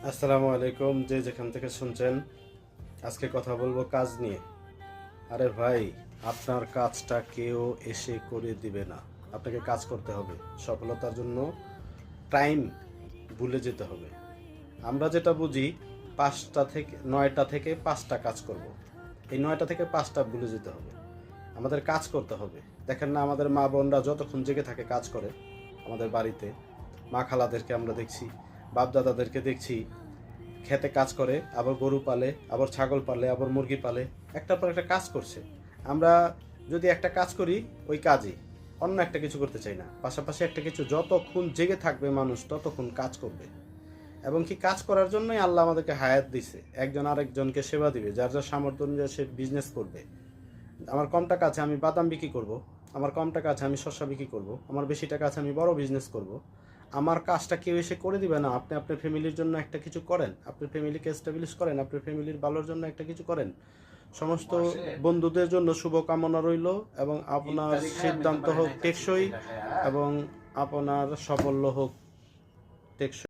আসসালামু আলাইকুম, যে যেখান থেকে শুনছেন। আজকে কথা বলবো কাজ নিয়ে। আরে ভাই, আপনার কাজটা কেউ এসে করে দিবে না। আপনাকে কাজ করতে হবে। সফলতার জন্য টাইম ভুলে যেতে হবে। আমরা যেটা বুঝি 9টা থেকে 5টা কাজ করব। এই 9টা থেকে 5টা ভুলে যেতে হবে। আমাদের কাজ করতে হবে। দেখেন না, আমাদের মা বোনরা যতক্ষণ জেগে থাকে কাজ করে। আমাদের বাড়িতে মা খালাদেরকে আমরা দেখছি, বাপ দাদাদেরকে দেখছি খেতে কাজ করে, আবার গরু পালে, আবার ছাগল পালে, আবার মুরগি পালে, একটার পর একটা কাজ করছে। আমরা যদি একটা কাজ করি, ওই কাজই অন্য একটা কিছু করতে চাই না। পাশাপাশি একটা কিছু, যতক্ষণ জেগে থাকবে মানুষ ততক্ষণ কাজ করবে। এবং কি কাজ করার জন্যই আল্লাহ আমাদেরকে হায়াত দিছে। একজন আরেকজনকে সেবা দিবে, যার যার সামর্থ্য অনুযায়ী সে বিজনেস করবে। আমার কম টাকা আছে, আমি বাদাম বিক্রি করব। আমার কম টাকা আছে, আমি শস্য বিক্রি করব। আমার বেশি টাকা আছে, আমি বড় বিজনেস করব। আমার কাজটা কেউ এসে করে দিবে না। আপনি আপনার ফ্যামিলির জন্য একটা কিছু করেন, আপনার ফ্যামিলিকে এস্টাবলিশ করেন, আপনার ফ্যামিলির ভালোর জন্য একটা কিছু করেন। সমস্ত বন্ধুদের জন্য শুভকামনা রইল, এবং আপনার সিদ্ধান্ত হোক টেকসই, এবং আপনার সাফল্য হোক টেকসই।